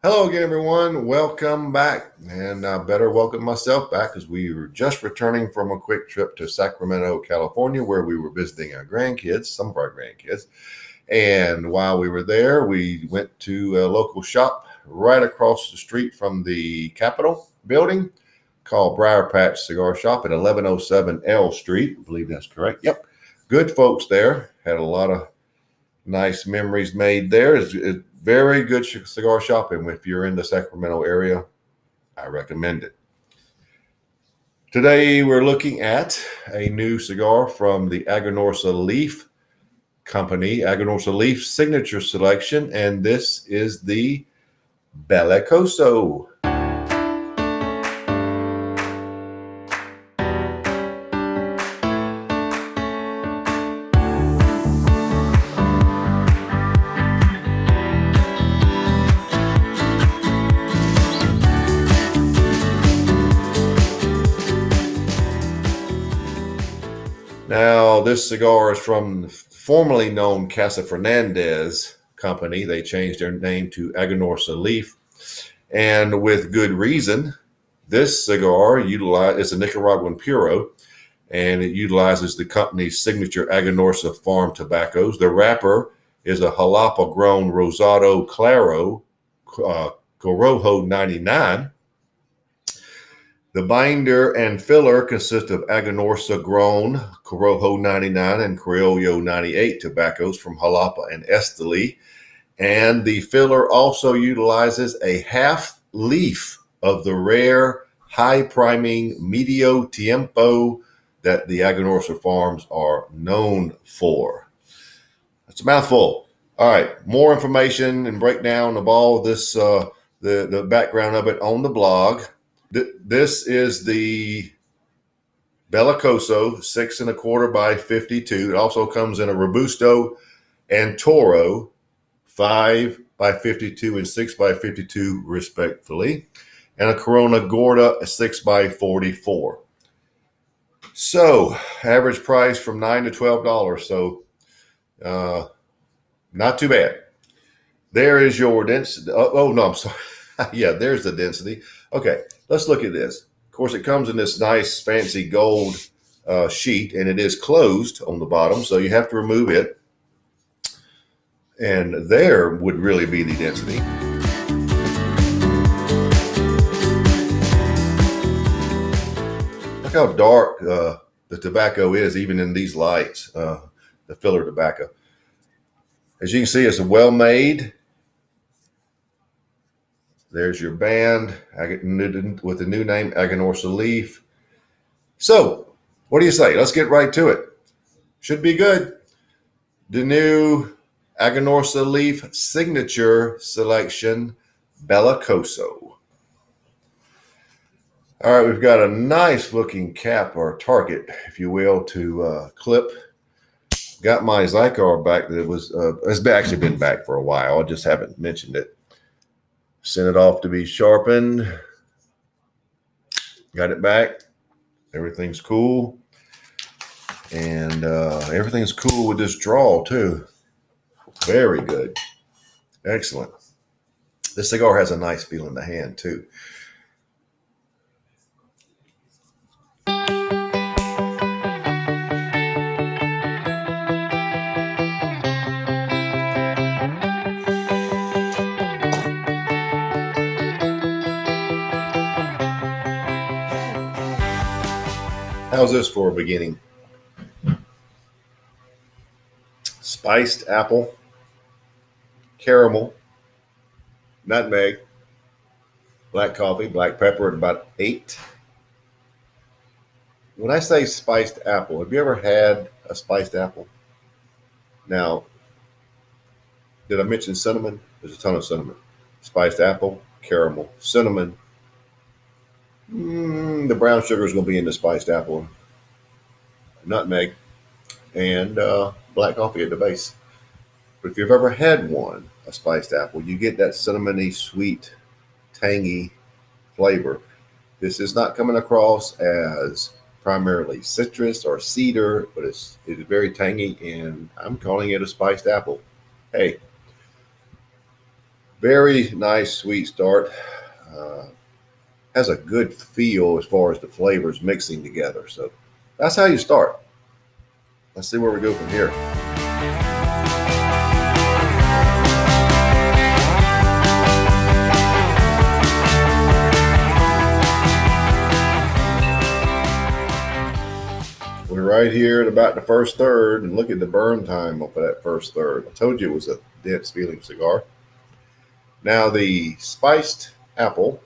Hello again, everyone. Welcome back. And I better welcome myself back because we were just returning from a quick trip to Sacramento, California, where we were visiting our grandkids, some of our grandkids. And while we were there, we went to a local shop right across the street from the Capitol building called Briar Patch Cigar Shop at 1107 L Street. I believe that's correct. Yep. Good folks there. Had a lot of nice memories made there. It's very good cigar shopping. If you're in the Sacramento area, I recommend it. Today, we're looking at a new cigar from the Aganorsa Leaf Company, Aganorsa Leaf Signature Selection, and this is the Belicoso. Now, this cigar is from the formerly known Casa Fernandez company. They changed their name to Aganorsa Leaf, and with good reason. This cigar is a Nicaraguan Puro, and it utilizes the company's signature Aganorsa farm tobaccos. The wrapper is a Jalapa-grown Rosado Claro Corojo 99. The binder and filler consist of Aganorsa grown Corojo 99 and Criollo 98 tobaccos from Jalapa and Esteli. And the filler also utilizes a half leaf of the rare high priming Medio Tiempo that the Aganorsa farms are known for. That's a mouthful. All right, more information and breakdown of all this, the background of it on the blog. This is the Belicoso 6.25 by 52. It also comes in a Robusto and Toro 5 by 52 and 6 by 52 respectively, and a Corona Gorda 6 by 44. So average price from $9 to $12. So not too bad. There is your density. Oh no, I'm sorry. Yeah, there's the density. Okay, let's look at this. Of course, it comes in this nice fancy gold sheet, and it is closed on the bottom, so you have to remove it. And there would really be the density. Look how dark the tobacco is, even in these lights, the filler tobacco. As you can see, it's well made. There's your band with the new name, Aganorsa Leaf. So, what do you say? Let's get right to it. Should be good. The new Aganorsa Leaf Signature Selection, Belicoso. All right, we've got a nice looking cap or target, if you will, to clip. Got my Cigar back that it's actually been back for a while. I just haven't mentioned it. Sent it off to be sharpened. Got it back. Everything's cool. And everything's cool with this draw, too. Very good. Excellent. This cigar has a nice feel in the hand, too. How's this for a beginning? Spiced apple, caramel, nutmeg, black coffee, black pepper at about 8. When I say spiced apple, have you ever had a spiced apple? Now, did I mention cinnamon? There's a ton of cinnamon. Spiced apple, caramel, cinnamon. The brown sugar is going to be in the spiced apple, nutmeg, and black coffee at the base. But if you've ever had a spiced apple, you get that cinnamony, sweet, tangy flavor. This is not coming across as primarily citrus or cedar, but it's very tangy, and I'm calling it a spiced apple. Hey, Very nice, sweet start. Uh, has a good feel as far as the flavors mixing together. So that's how you start. Let's see where we go from here. We're right here at about the first third, and look at the burn time of that first third. I told you it was a dense feeling cigar. Now the spiced apple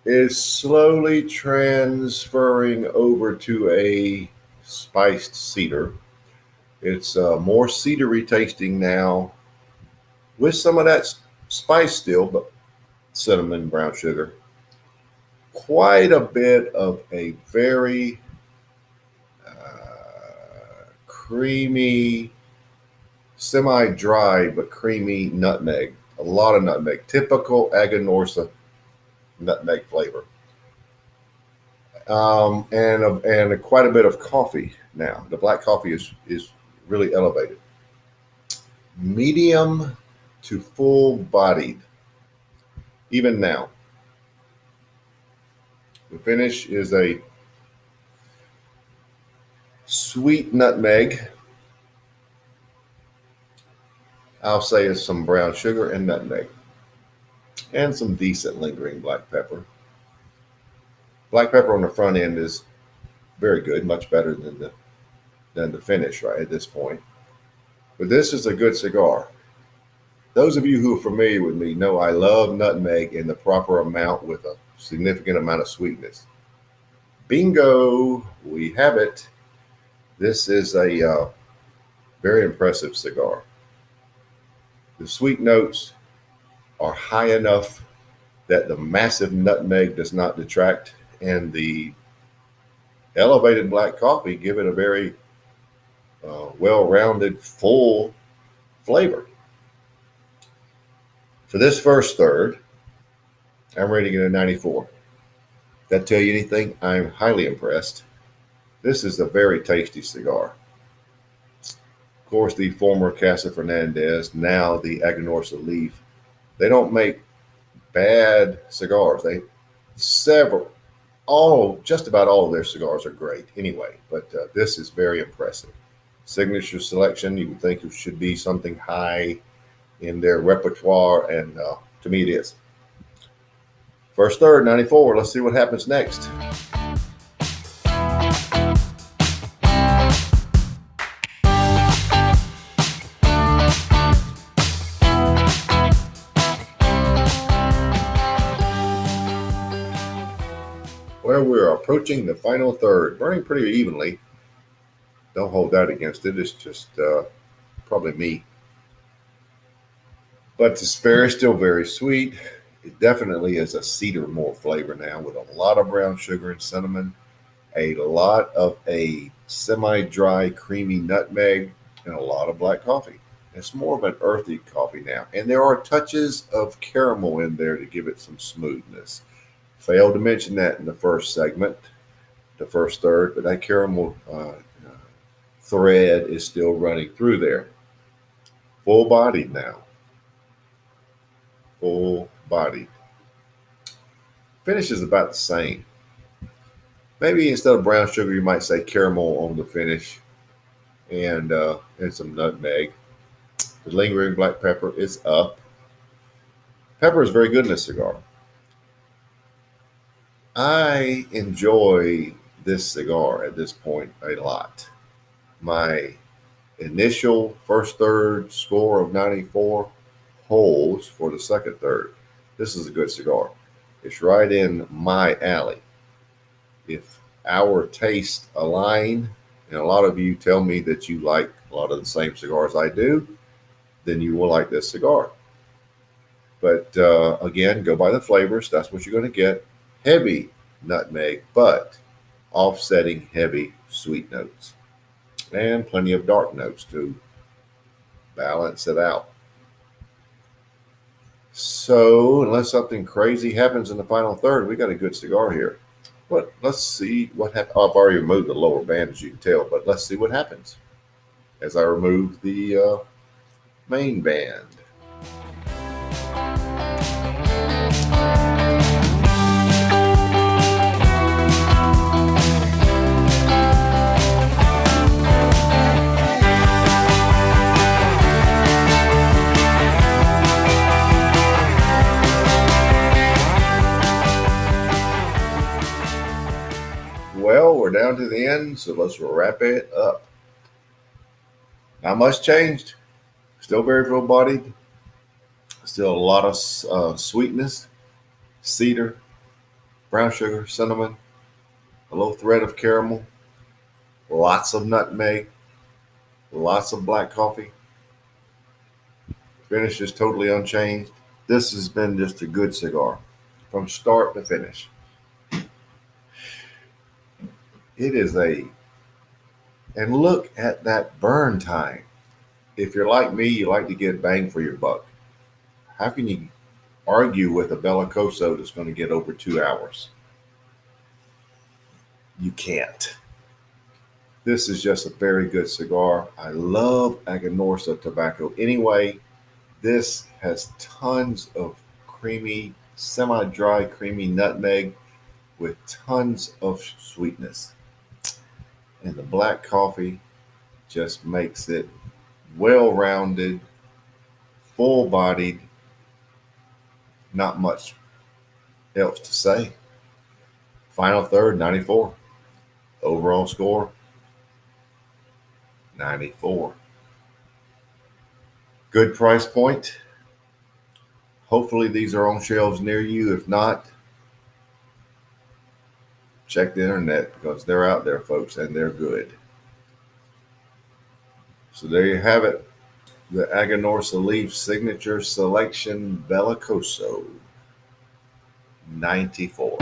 is slowly transferring over to a spiced cedar. It's more cedary tasting now, with some of that spice still, but cinnamon, brown sugar. Quite a bit of a very creamy, semi-dry but creamy nutmeg. A lot of nutmeg, typical Aganorsa nutmeg flavor, quite a bit of coffee. Now the black coffee is really elevated, medium to full bodied. Even now, the finish is a sweet nutmeg. I'll say is some brown sugar and nutmeg, and some decent lingering black pepper. Black pepper on the front end is very good, much better than the finish right at this point. But this is a good cigar. Those of you who are familiar with me know I love nutmeg in the proper amount with a significant amount of sweetness. Bingo, we have it. This is a very impressive cigar. The sweet notes are high enough that the massive nutmeg does not detract, and the elevated black coffee give it a very well-rounded, full flavor. For this first third, I'm rating it a 94. That tell you anything? I'm highly impressed. This is a very tasty cigar. Of course, the former Casa Fernandez, now the Aganorsa Leaf, they don't make bad cigars. They several, just about all of their cigars are great anyway. But this is very impressive. Signature selection. You would think it should be something high in their repertoire, and to me, it is. First third, 94. Let's see what happens next. Well, we're approaching the final third, burning pretty evenly. Don't hold that against it. It's just probably me. But the spare is still very sweet. It definitely is a cedar malt flavor now, with a lot of brown sugar and cinnamon, a lot of a semi-dry, creamy nutmeg, and a lot of black coffee. It's more of an earthy coffee now, and there are touches of caramel in there to give it some smoothness. Failed to mention that in the first segment, the first third, but that caramel thread is still running through there. Full bodied now. Full bodied. Finish is about the same. Maybe instead of brown sugar, you might say caramel on the finish, and some nutmeg. The lingering black pepper is up. Pepper is very good in this cigar. I enjoy this cigar at this point a lot. My initial first third score of 94 holds for the second third. This is a good cigar. It's right in my alley. If our tastes align, and a lot of you tell me that you like a lot of the same cigars I do, then you will like this cigar. But again, go by the flavors. That's what you're going to get. Heavy nutmeg, but offsetting heavy sweet notes, and plenty of dark notes to balance it out. So, unless something crazy happens in the final third, we got a good cigar here. But let's see what happens. I've already removed the lower band, as you can tell, but let's see what happens as I remove the main band. down to the end, so let's wrap it up. Not much changed. Still very full bodied. Still a lot of sweetness, cedar, brown sugar, cinnamon, a little thread of caramel, lots of nutmeg, lots of black coffee. Finish is totally unchanged. This has been just a good cigar from start to finish. It is and look at that burn time. If you're like me, you like to get bang for your buck. How can you argue with a Belicoso that's going to get over 2 hours? You can't. This is just a very good cigar. I love Aganorsa tobacco anyway. This has tons of creamy, semi-dry, creamy nutmeg with tons of sweetness. And the black coffee just makes it well-rounded, full-bodied, not much else to say. Final third, 94. Overall score, 94. Good price point. Hopefully these are on shelves near you. If not, check the internet because they're out there, folks, and they're good. So there you have it. The Aganorsa Leaf Signature Selection Belicoso 94.